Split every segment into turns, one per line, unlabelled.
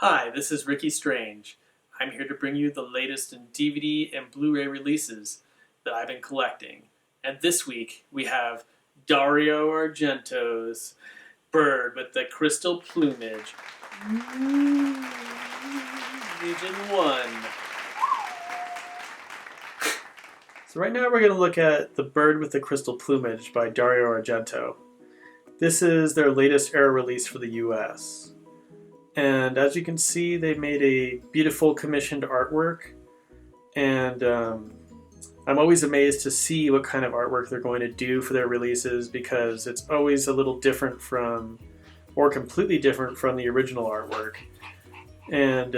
Hi, this is Ricky Strange. I'm here to bring you the latest in DVD and Blu-ray releases that I've been collecting. And this week we have Dario Argento's Bird with the Crystal Plumage. Region 1. So right now we're going to look at The Bird with the Crystal Plumage by Dario Argento. This is their latest era release for the US. And as you can see, they made a beautiful commissioned artwork. And I'm always amazed to see what kind of artwork they're going to do for their releases, because it's always a little different from, or completely different from, the original artwork. And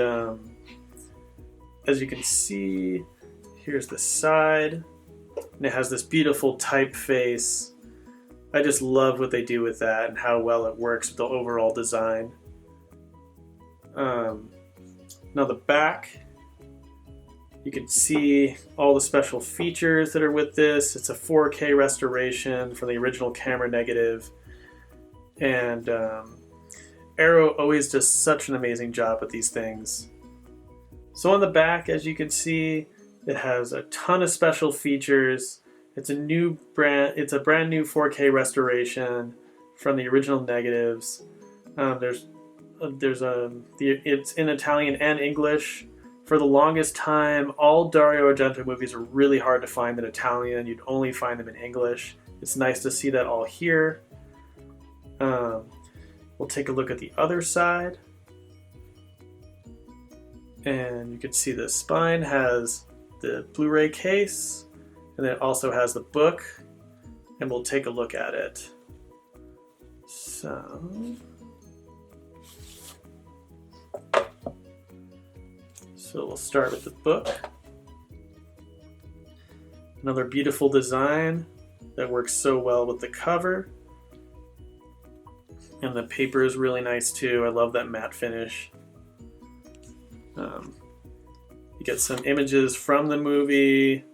as you can see, here's the side, and it has this beautiful typeface. I just love what they do with that and how well it works with the overall design. Now the back, you can see all the special features that are with this. It's a 4K restoration from the original camera negative, and Arrow always does such an amazing job with these things. So on the back, as you can see, it has a ton of special features. It's a brand new 4K restoration from the original negatives. It's in Italian and English. For the longest time, all Dario Argento movies are really hard to find in Italian. You'd only find them in English. It's nice to see that all here. We'll take a look at the other side. And you can see the spine has the Blu-ray case, and then it also has the book, and we'll take a look at it. So we'll start with the book. Another beautiful design that works so well with the cover. And the paper is really nice too. I love that matte finish. You get some images from the movie.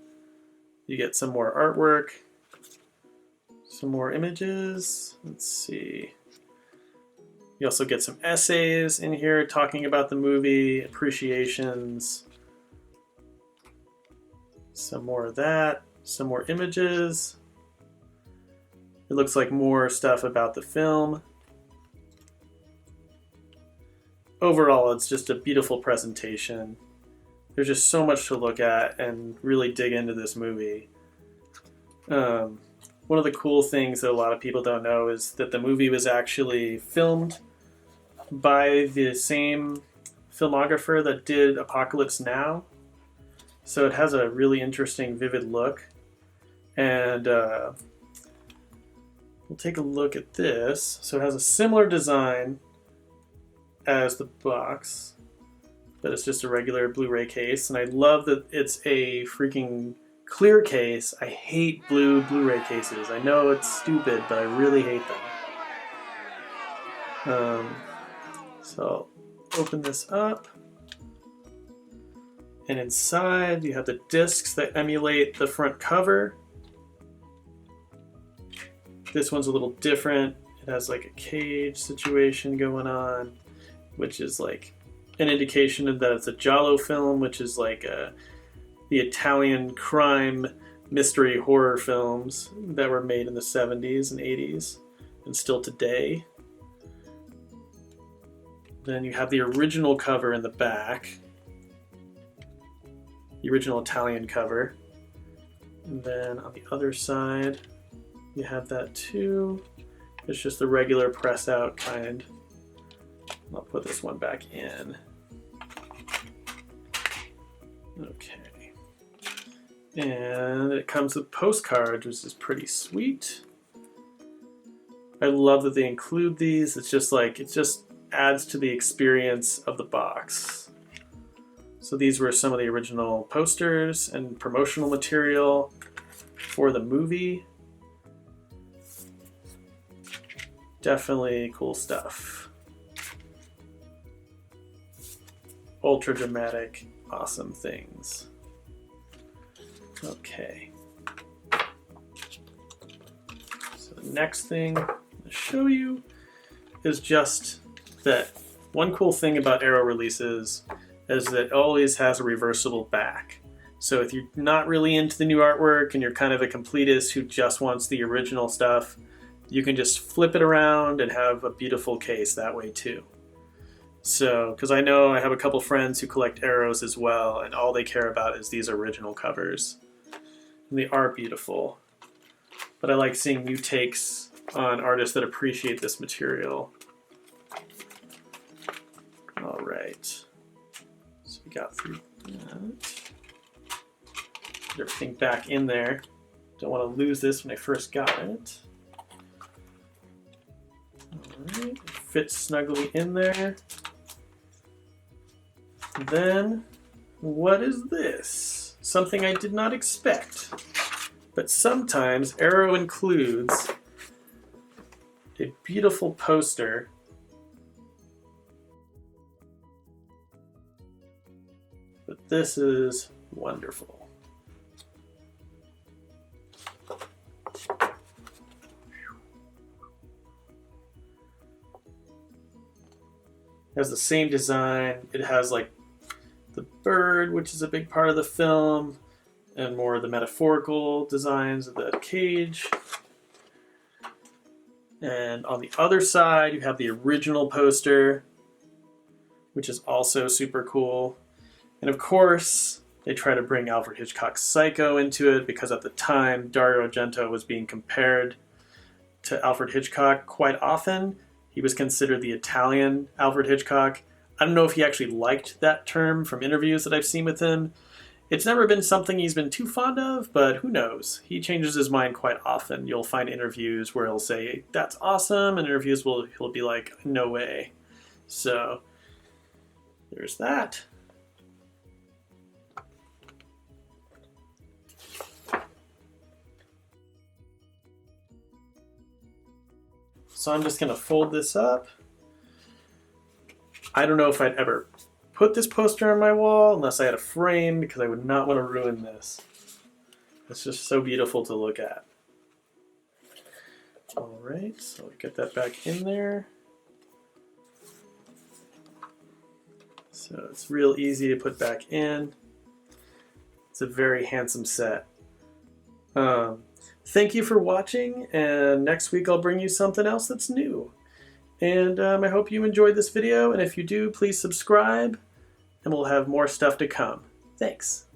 You get some more artwork. Some more images. Let's see. You also get some essays in here talking about the movie, appreciations. Some more of that. Some more images. It looks like more stuff about the film. Overall, it's just a beautiful presentation. There's just so much to look at and really dig into this movie. One of the cool things that a lot of people don't know is that the movie was actually filmed by the same filmographer that did Apocalypse Now. So it has a really interesting, vivid look. And we'll take a look at this. So it has a similar design as the box, but it's just a regular Blu-ray case. And I love that it's a freaking clear case. I hate blue Blu-ray cases. I know it's stupid, but I really hate them. So open this up, and inside you have the discs that emulate the front cover. This one's a little different. It has like a cage situation going on, which is like an indication that it's a giallo film, which is like the Italian crime mystery horror films that were made in the 70s and 80s and still today. Then you have the original cover in the back, the original Italian cover. And then on the other side, you have that too. It's just the regular press out kind. I'll put this one back in. Okay. And it comes with postcards, which is pretty sweet. I love that they include these. It's just like, it just adds to the experience of the box. So these were some of the original posters and promotional material for the movie. Definitely cool stuff. Ultra dramatic, awesome things. Okay. So the next thing I'm going to show you is just that one cool thing about Arrow releases is that it always has a reversible back. So if you're not really into the new artwork and you're kind of a completist who just wants the original stuff, you can just flip it around and have a beautiful case that way too. So, because I know I have a couple friends who collect Arrows as well, and all they care about is these original covers. And they are beautiful. But I like seeing new takes on artists that appreciate this material. All right. So we got through that. Put everything back in there. Don't want to lose this when I first got it. All right. It fits snugly in there. Then, what is this? Something I did not expect. But sometimes Arrow includes a beautiful poster but this is wonderful. It has the same design. It has like the bird, which is a big part of the film, and more of the metaphorical designs of the cage. And on the other side, you have the original poster, which is also super cool. And of course, they try to bring Alfred Hitchcock's Psycho into it because at the time, Dario Argento was being compared to Alfred Hitchcock quite often. He was considered the Italian Alfred Hitchcock. I don't know if he actually liked that term from interviews that I've seen with him. It's never been something he's been too fond of, but who knows? He changes his mind quite often. You'll find interviews where he'll say, that's awesome, and interviews he'll be like, no way. So, there's that. So I'm just going to fold this up. I don't know if I'd ever put this poster on my wall unless I had a frame because I would not want to ruin this. It's just so beautiful to look at. All right, so we get that back in there. So it's real easy to put back in. It's a very handsome set. Thank you for watching, and next week I'll bring you something else that's new. And I hope you enjoyed this video, and if you do, please subscribe, and we'll have more stuff to come. Thanks.